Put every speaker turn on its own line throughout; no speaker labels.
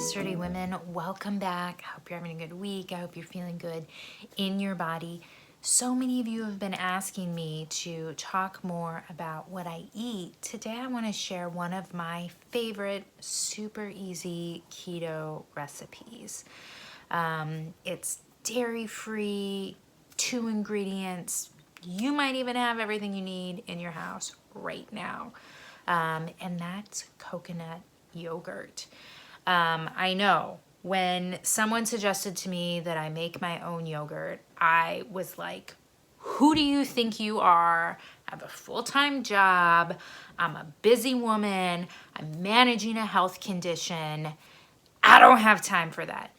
Sturdy Women, welcome back. I hope you're having a good week. I hope you're feeling good in your body. So many of you have been asking me to talk more about what I eat. Today I want to share one of my favorite super easy keto recipes. It's dairy-free, 2 ingredients. You might even have everything you need in your house right now. And that's coconut yogurt. I know when someone suggested to me that I make my own yogurt, I was like, who do you think you are? I have a full-time job. I'm a busy woman. I'm managing a health condition. I don't have time for that.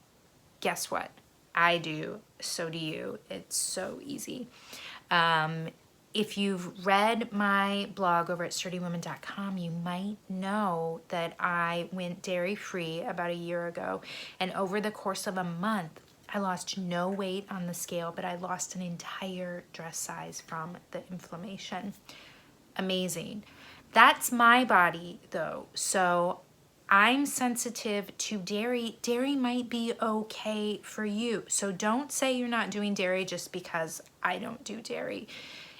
Guess what? I do. So do you. It's so easy. If you've read my blog over at sturdywomen.com, you might know that I went dairy-free about a year ago, and over the course of a month, I lost no weight on the scale, but I lost an entire dress size from the inflammation. Amazing. That's my body, though, so I'm sensitive to dairy. Dairy might be okay for you, so don't say you're not doing dairy just because I don't do dairy.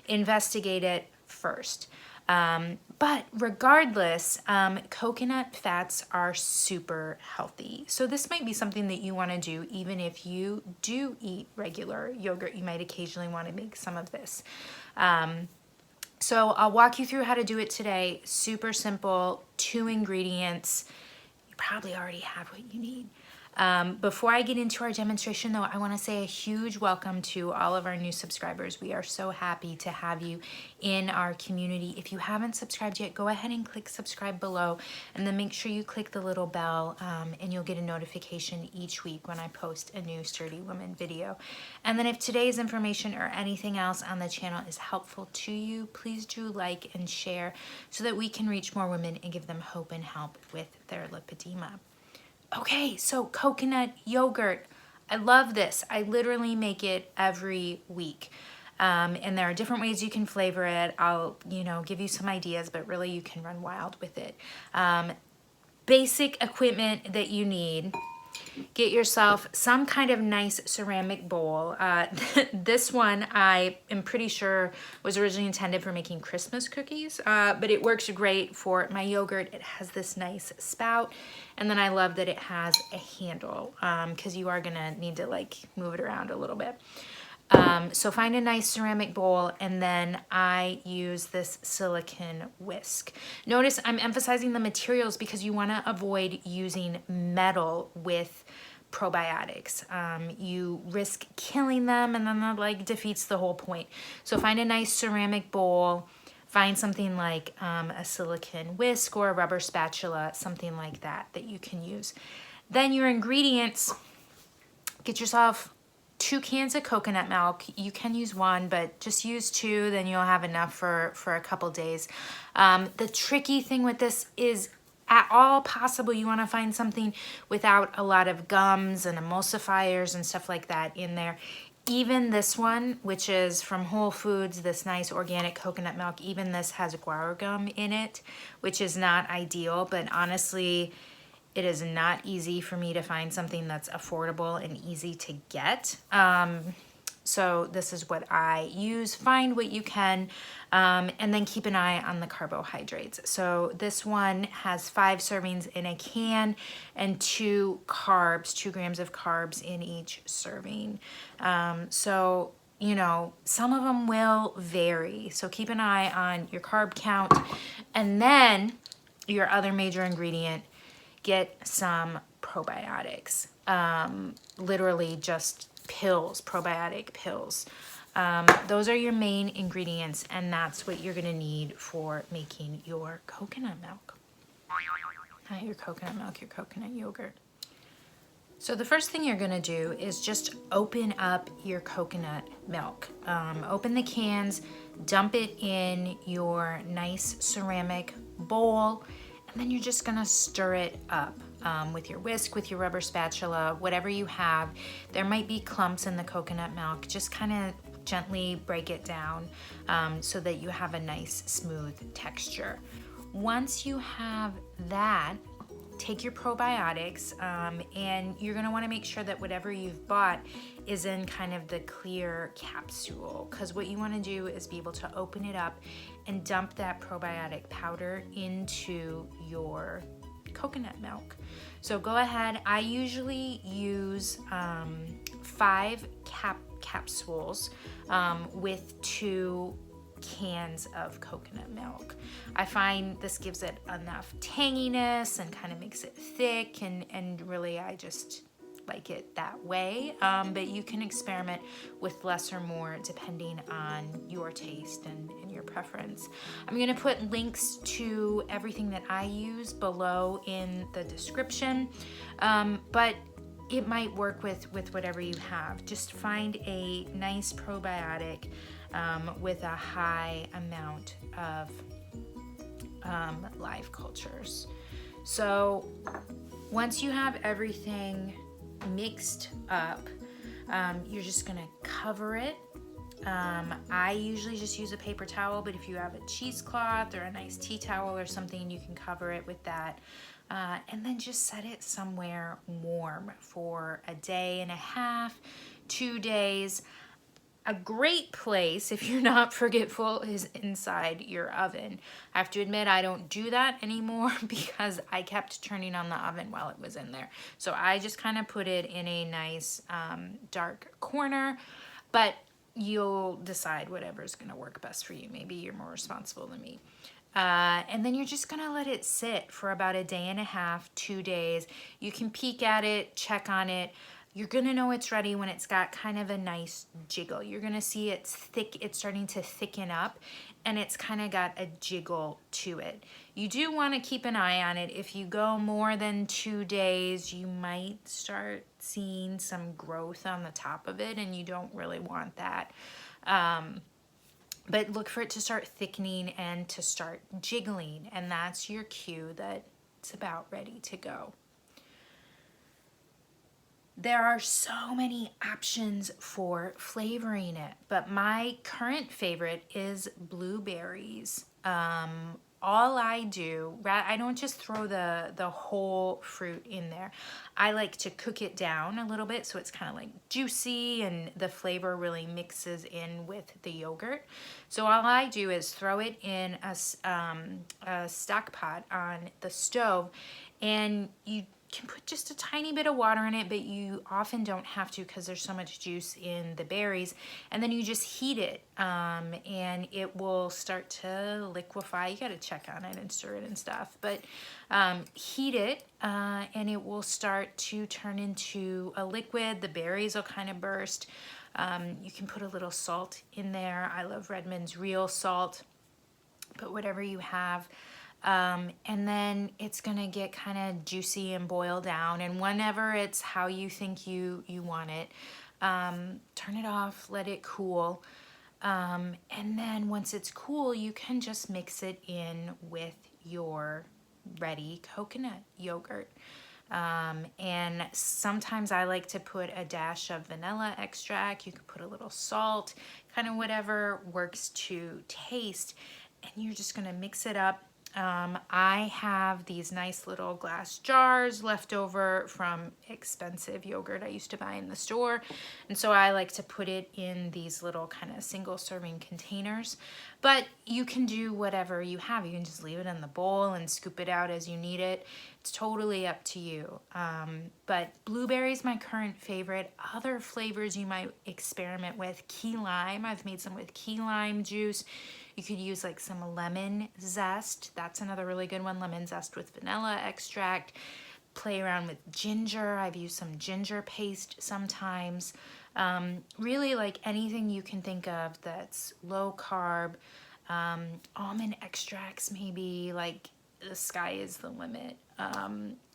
Investigate it first. But regardless, coconut fats are super healthy. So this might be something that you want to do even if you do eat regular yogurt. You might occasionally want to make some of this. So I'll walk you through how to do it today. Super simple, 2 ingredients. You probably already have what you need. Before I get into our demonstration though, I want to say a huge welcome to all of our new subscribers. We are so happy to have you in our community. If you haven't subscribed yet, go ahead and click subscribe below, and then make sure you click the little bell, and you'll get a notification each week when I post a new Sturdy Woman video. And then if today's information or anything else on the channel is helpful to you, please do like and share so that we can reach more women and give them hope and help with their lipedema. Okay, so coconut yogurt. I love this. I literally make it every week. And there are different ways you can flavor it. I'll, give you some ideas, but really you can run wild with it. Basic equipment that you need. Get yourself some kind of nice ceramic bowl. This one I am pretty sure was originally intended for making Christmas cookies, but it works great for my yogurt. It has this nice spout, and then I love that it has a handle because you are gonna need to move it around a little bit. So find a nice ceramic bowl, and then I use this silicone whisk. Notice I'm emphasizing the materials because you want to avoid using metal with probiotics. You risk killing them, and then that defeats the whole point. So find a nice ceramic bowl. Find something like a silicone whisk or a rubber spatula, something like that you can use. Then your ingredients, get yourself 2 cans of coconut milk. You can use 1, but just use 2, then you'll have enough for a couple days. The tricky thing with this is at all possible, you want to find something without a lot of gums and emulsifiers and stuff like that in there. Even this one, which is from Whole Foods, this nice organic coconut milk, even this has guar gum in it, which is not ideal, but honestly, it is not easy for me to find something that's affordable and easy to get. So this is what I use. Find what you can, and then keep an eye on the carbohydrates. So this one has 5 servings in a can and 2 grams of carbs in each serving. So some of them will vary. So keep an eye on your carb count. And then your other major ingredient, get some probiotics, literally just pills, probiotic pills. Those are your main ingredients, and that's what you're gonna need for making your coconut milk. Not your coconut milk, your coconut yogurt. So the first thing you're gonna do is just open up your coconut milk. Open the cans, dump it in your nice ceramic bowl, and then you're just gonna stir it up with your whisk, with your rubber spatula, whatever you have. There might be clumps in the coconut milk. Just kind of gently break it down so that you have a nice smooth texture. Once you have that, take your probiotics, and you're gonna wanna make sure that whatever you've bought is in kind of the clear capsule, because what you wanna do is be able to open it up and dump that probiotic powder into your coconut milk. So go ahead, I usually use 5 capsules with 2 cans of coconut milk. I find this gives it enough tanginess and kind of makes it thick, and really I just like it that way. But you can experiment with less or more depending on your taste and your preference. I'm gonna put links to everything that I use below in the description, but it might work with whatever you have. Just find a nice probiotic with a high amount of live cultures. So once you have everything mixed up, you're just gonna cover it. I usually just use a paper towel, but if you have a cheesecloth or a nice tea towel or something, you can cover it with that. And then just set it somewhere warm for a day and a half, 2 days. A great place, if you're not forgetful, is inside your oven. I have to admit, I don't do that anymore because I kept turning on the oven while it was in there. So I just kind of put it in a nice dark corner, but you'll decide whatever's gonna work best for you. Maybe you're more responsible than me. And then you're just gonna let it sit for about a day and a half, 2 days. You can peek at it, check on it. You're gonna know it's ready when it's got kind of a nice jiggle. You're gonna see it's thick, it's starting to thicken up, and it's kind of got a jiggle to it. You do wanna keep an eye on it. If you go more than 2 days, you might start seeing some growth on the top of it, and you don't really want that. But look for it to start thickening and to start jiggling, and that's your cue that it's about ready to go. There are so many options for flavoring it, but my current favorite is blueberries. All I do, I don't just throw the whole fruit in there. I like to cook it down a little bit so it's kind of like juicy and the flavor really mixes in with the yogurt. So all I do is throw it in a stock pot on the stove, and you can put just a tiny bit of water in it, but you often don't have to because there's so much juice in the berries. And then you just heat it, and it will start to liquefy. You gotta check on it and stir it and stuff, but heat it, and it will start to turn into a liquid. The berries will kind of burst. You can put a little salt in there. I love Redmond's real salt, but whatever you have. And then it's gonna get kind of juicy and boil down, and whenever it's how you think you want it, turn it off, let it cool, and then once it's cool, you can just mix it in with your ready coconut yogurt. And sometimes I like to put a dash of vanilla extract. You could put a little salt, kind of whatever works to taste, and you're just gonna mix it up. I have these nice little glass jars left over from expensive yogurt I used to buy in the store. And so I like to put it in these little kind of single serving containers. But you can do whatever you have. You can just leave it in the bowl and scoop it out as you need it. It's totally up to you. But blueberry is my current favorite. Other flavors you might experiment with, key lime. I've made some with key lime juice. You could use like some lemon zest. That's another really good one, lemon zest with vanilla extract. Play around with ginger. I've used some ginger paste sometimes. Really like anything you can think of that's low carb. Almond extracts maybe, like the sky is the limit.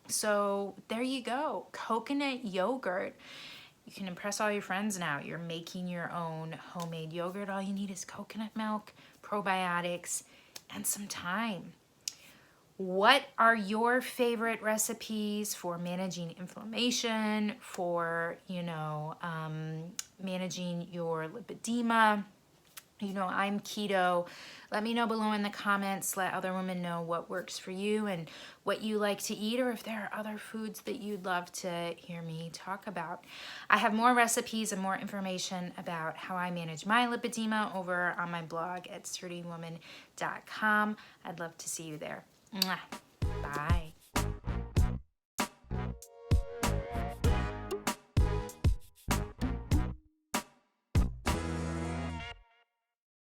So there you go, coconut yogurt. You can impress all your friends now. You're making your own homemade yogurt. All you need is coconut milk, probiotics, and some time. What are your favorite recipes for managing inflammation, for, managing your lipedema? You know, I'm keto. Let me know below in the comments. Let other women know what works for you and what you like to eat, or if there are other foods that you'd love to hear me talk about. I have more recipes and more information about how I manage my lipedema over on my blog at sturdywoman.com. I'd love to see you there. Mwah. Bye.